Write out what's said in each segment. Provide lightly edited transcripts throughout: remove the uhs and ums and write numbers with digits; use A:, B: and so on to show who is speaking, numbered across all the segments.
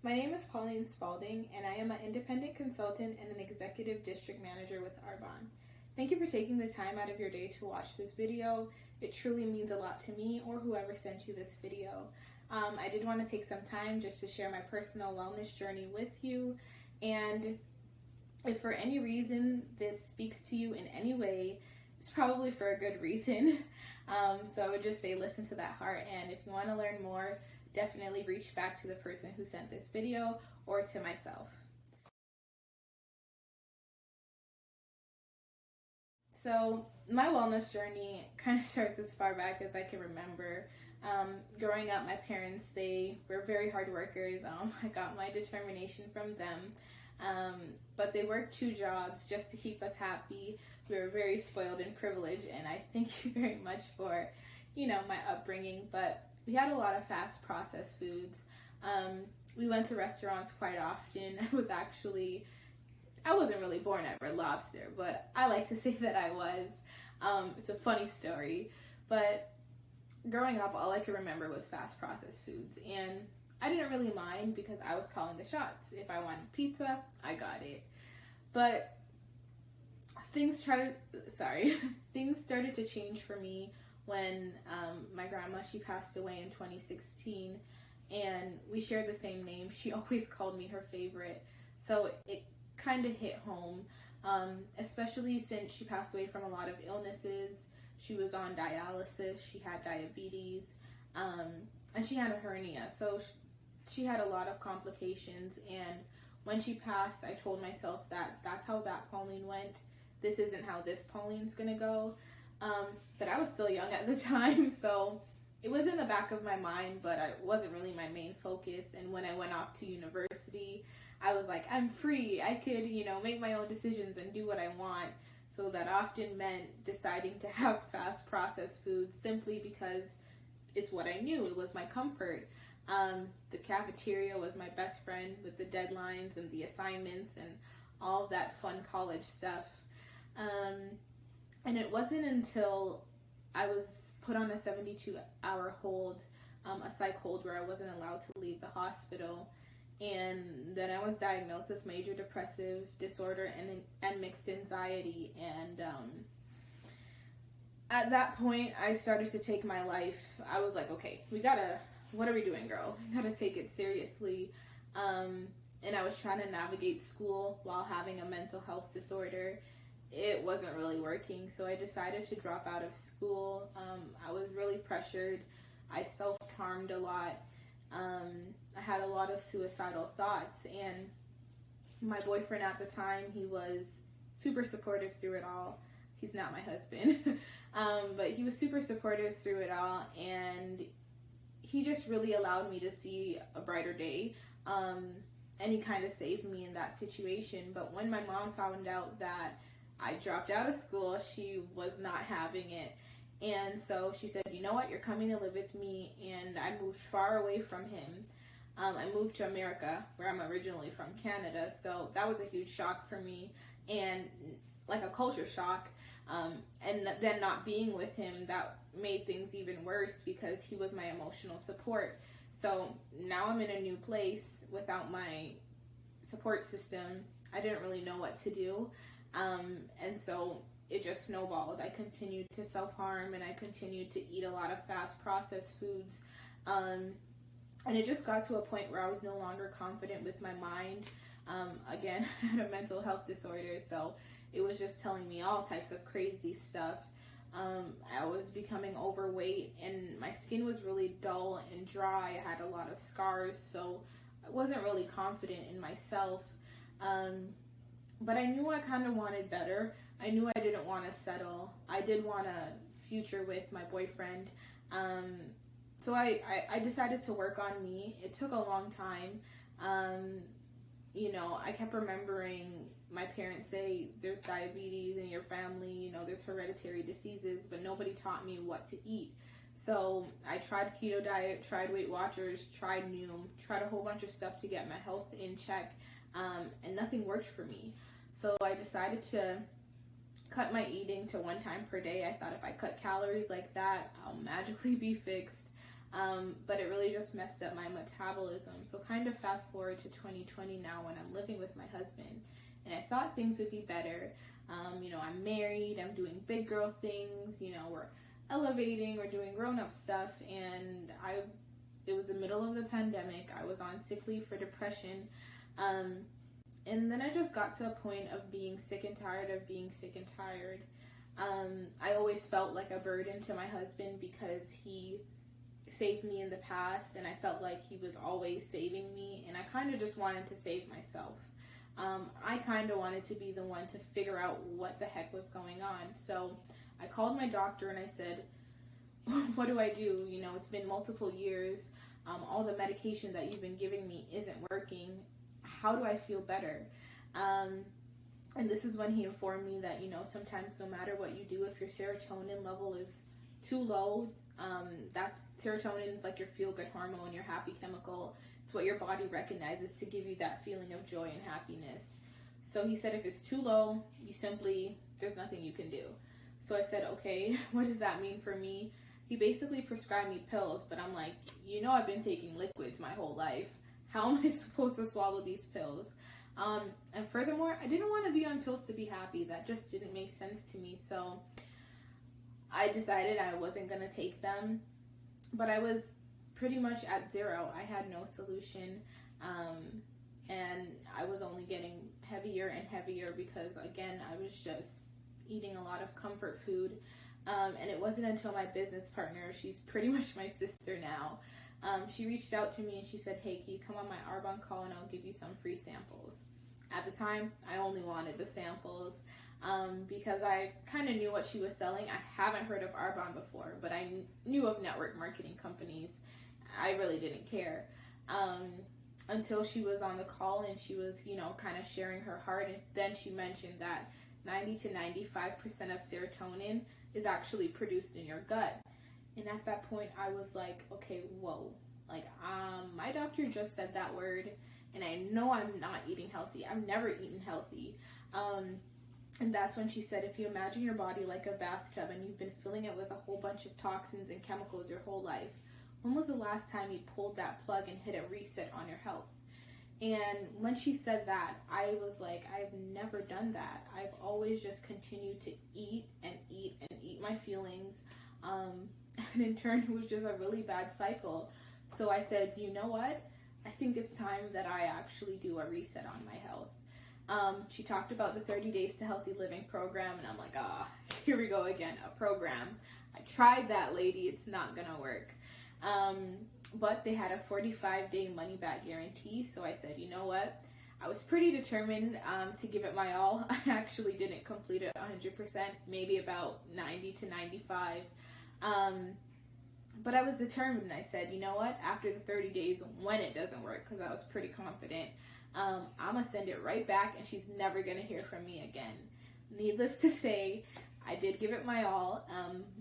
A: My name is Pauline Spalding, and I am an independent consultant and an executive district manager with Arbonne. Thank you for taking the time out of your day to watch this video. It truly means a lot to me or whoever sent you this video. I did want to take some time just to share my personal wellness journey with you, and if for any reason this speaks to you in any way, it's probably for a good reason. So I would just say listen to that heart, and if you want to learn more, definitely reach back to the person who sent this video or to myself. So my wellness journey kind of starts as far back as I can remember. Growing up, my parents, they were very hard workers. I got my determination from them. But they worked 2 jobs just to keep us happy. We were very spoiled and privileged, and I thank you very much for, my upbringing. But we had a lot of fast processed foods. We went to restaurants quite often. I wasn't really born at Red Lobster, but I like to say that I was. It's a funny story, but growing up, all I could remember was fast processed foods, and I didn't really mind because I was calling the shots. If I wanted pizza, I got it. But things started to change for me when my grandma, she passed away in 2016, and we shared the same name. She always called me her favorite, so it kind of hit home, especially since she passed away from a lot of illnesses. She was on dialysis, she had diabetes, and she had a hernia, so she had a lot of complications. And when she passed, I told myself that that's how that Pauline went. This isn't how this Pauline's gonna go. But I was still young at the time, so it was in the back of my mind, but it wasn't really my main focus. And when I went off to university, I was like, I'm free. I could, make my own decisions and do what I want. So that often meant deciding to have fast processed foods simply because it's what I knew. It was my comfort. The cafeteria was my best friend with the deadlines and the assignments and all of that fun college stuff. And it wasn't until I was put on a 72-hour hold, a psych hold, where I wasn't allowed to leave the hospital. And then I was diagnosed with major depressive disorder and mixed anxiety. And at that point, I started to take my life. I was like, okay, what are we doing, girl? We gotta take it seriously. And I was trying to navigate school while having a mental health disorder. It wasn't really working, so I decided to drop out of school. I was really pressured. I self-harmed a lot. I had a lot of suicidal thoughts, and my boyfriend at the time, he was super supportive through it all. He's not my husband, but he was super supportive through it all, and he just really allowed me to see a brighter day, and he kind of saved me in that situation. But when my mom found out that I dropped out of school, she was not having it. And so she said, you know what, you're coming to live with me. And I moved far away from him. I moved to America, where I'm originally from, Canada. So that was a huge shock for me, and like a culture shock. And then not being with him, that made things even worse because he was my emotional support. So now I'm in a new place without my support system. I didn't really know what to do. And so it just snowballed. I continued to self-harm, and I continued to eat a lot of fast processed foods. And it just got to a point where I was no longer confident with my mind. Again, I had a mental health disorder, so it was just telling me all types of crazy stuff. I was becoming overweight, and my skin was really dull and dry. I had a lot of scars, so I wasn't really confident in myself. But I knew I kind of wanted better. I knew I didn't want to settle. I did want a future with my boyfriend. So I decided to work on me. It took a long time. I kept remembering my parents say there's diabetes in your family, there's hereditary diseases, but nobody taught me what to eat. So I tried keto diet, tried Weight Watchers, tried Noom, tried a whole bunch of stuff to get my health in check, and nothing worked for me. So I decided to cut my eating to 1 time per day. I thought if I cut calories like that, I'll magically be fixed. But it really just messed up my metabolism. So kind of fast forward to 2020 now when I'm living with my husband, and I thought things would be better. I'm married, I'm doing big girl things, we're elevating, we're doing grown-up stuff, and it was the middle of the pandemic. I was on sick leave for depression, and then I just got to a point of being sick and tired of being sick and tired. I always felt like a burden to my husband because he saved me in the past, and I felt like he was always saving me, and I kind of just wanted to save myself. I kind of wanted to be the one to figure out what the heck was going on. So I called my doctor and I said, what do I do? It's been multiple years. All the medication that you've been giving me isn't working. How do I feel better? And this is when he informed me that, sometimes no matter what you do, if your serotonin level is too low, that's serotonin is like your feel-good hormone, your happy chemical. It's what your body recognizes to give you that feeling of joy and happiness. So he said if it's too low, there's nothing you can do. So I said, okay, what does that mean for me? He basically prescribed me pills, but I'm like, I've been taking liquids my whole life. How am I supposed to swallow these pills? And furthermore, I didn't want to be on pills to be happy. That just didn't make sense to me. So I decided I wasn't going to take them, but I was pretty much at zero. I had no solution, and I was only getting heavier and heavier because, again, I was just eating a lot of comfort food, and it wasn't until my business partner, she's pretty much my sister now, she reached out to me and she said, hey, can you come on my Arbonne call and I'll give you some free samples. At the time, I only wanted the samples, because I kind of knew what she was selling. I haven't heard of Arbonne before, but I knew of network marketing companies. I really didn't care, until she was on the call and she was, kind of sharing her heart. And then she mentioned that 90 to 95% of serotonin is actually produced in your gut. And at that point, I was like, okay, whoa. My doctor just said that word, and I know I'm not eating healthy. I've never eaten healthy. And that's when she said, if you imagine your body like a bathtub and you've been filling it with a whole bunch of toxins and chemicals your whole life, when was the last time you pulled that plug and hit a reset on your health? And when she said that, I was like, I've never done that. I've always just continued to eat and eat and eat my feelings. And in turn, it was just a really bad cycle. So I said, you know what? I think it's time that I actually do a reset on my health. She talked about the 30 Days to Healthy Living program, and I'm like, here we go again, a program. I tried that, lady. It's not gonna work. But they had a 45-day money-back guarantee, so I said, you know what? I was pretty determined to give it my all. I actually didn't complete it 100%, maybe about 90 to 95. But I was determined, and I said, you know what? After the 30 days, when it doesn't work, because I was pretty confident, I'm going to send it right back, and she's never going to hear from me again. Needless to say, I did give it my all.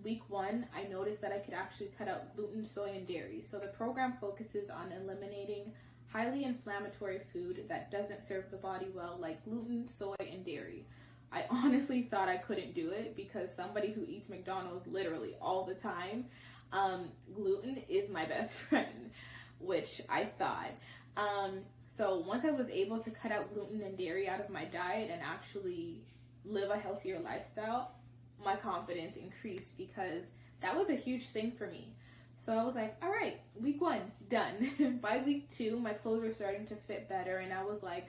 A: Week 1, I noticed that I could actually cut out gluten, soy, and dairy. So the program focuses on eliminating highly inflammatory food that doesn't serve the body well, like gluten, soy, and dairy. I honestly thought I couldn't do it because somebody who eats McDonald's literally all the time, gluten is my best friend, which I thought. So once I was able to cut out gluten and dairy out of my diet and actually live a healthier lifestyle, my confidence increased because that was a huge thing for me. So I was like, all right, week 1, done. By week 2, my clothes were starting to fit better, and I was like,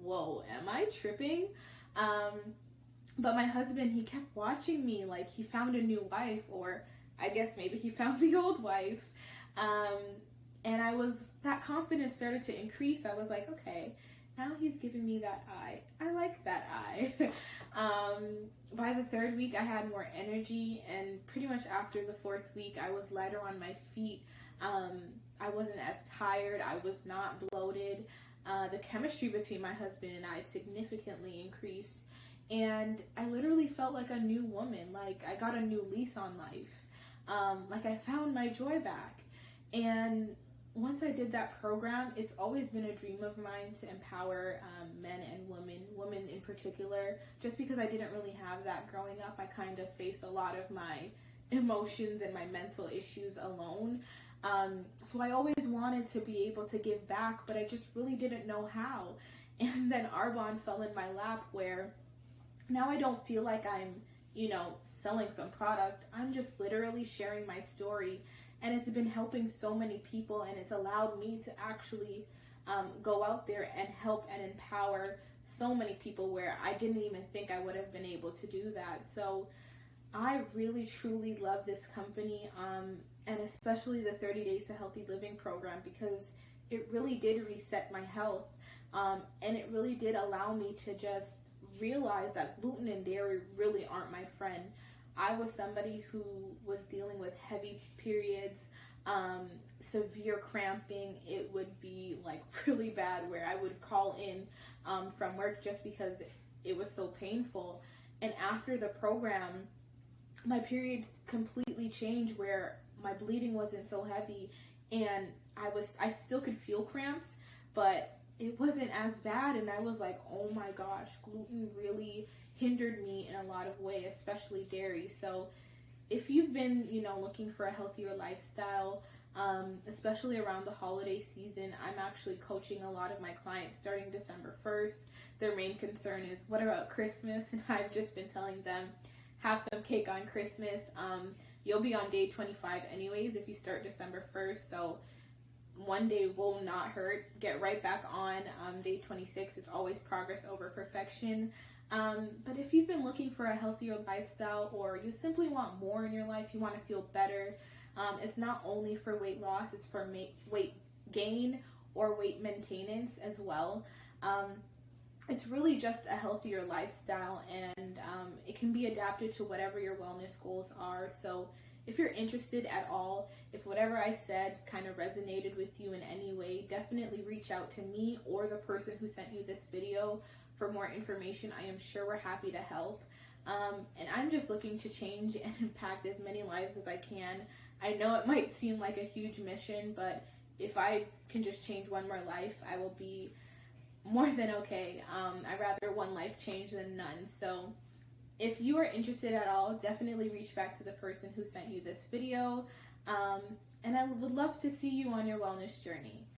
A: whoa, am I tripping? But my husband, he kept watching me like he found a new wife, or I guess maybe he found the old wife. And that confidence started to increase. I was like, okay, now he's giving me that eye. I like that eye. By the 3rd week, I had more energy, and pretty much after the 4th week, I was lighter on my feet. I wasn't as tired. I was not bloated. The chemistry between my husband and I significantly increased, and I literally felt like a new woman. Like I got a new lease on life. Like I found my joy back. And once I did that program, it's always been a dream of mine to empower men and women in particular, just because I didn't really have that growing up. I kind of faced a lot of my emotions and my mental issues alone. So I always wanted to be able to give back, but I just really didn't know how. And then Arbonne fell in my lap, where now I don't feel like I'm, selling some product. I'm just literally sharing my story, and it's been helping so many people, and it's allowed me to actually go out there and help and empower so many people where I didn't even think I would have been able to do that. So I really truly love this company, and especially the 30 Days to Healthy Living program, because it really did reset my health, and it really did allow me to just realize that gluten and dairy really aren't my friend. I was somebody who was dealing with heavy periods, severe cramping. It would be like really bad, where I would call in from work just because it was so painful. And after the program, my periods completely changed, where my bleeding wasn't so heavy, and I still could feel cramps, but it wasn't as bad. And I was like, oh my gosh, gluten really hindered me in a lot of ways, especially dairy. So if you've been, looking for a healthier lifestyle, especially around the holiday season, I'm actually coaching a lot of my clients starting December 1st. Their main concern is, what about Christmas? And I've just been telling them, have some cake on Christmas. You'll be on day 25 anyways if you start December 1st. So one day will not hurt. Get right back on day 26. It's always progress over perfection. But if you've been looking for a healthier lifestyle, or you simply want more in your life, you want to feel better, it's not only for weight loss, it's for weight gain or weight maintenance as well. It's really just a healthier lifestyle, and it can be adapted to whatever your wellness goals are. So if you're interested at all, if whatever I said kind of resonated with you in any way, definitely reach out to me or the person who sent you this video for more information. I am sure we're happy to help. And I'm just looking to change and impact as many lives as I can. I know it might seem like a huge mission, but if I can just change one more life, I will be more than okay. I'd rather one life change than none. So if you are interested at all, definitely reach back to the person who sent you this video. And I would love to see you on your wellness journey.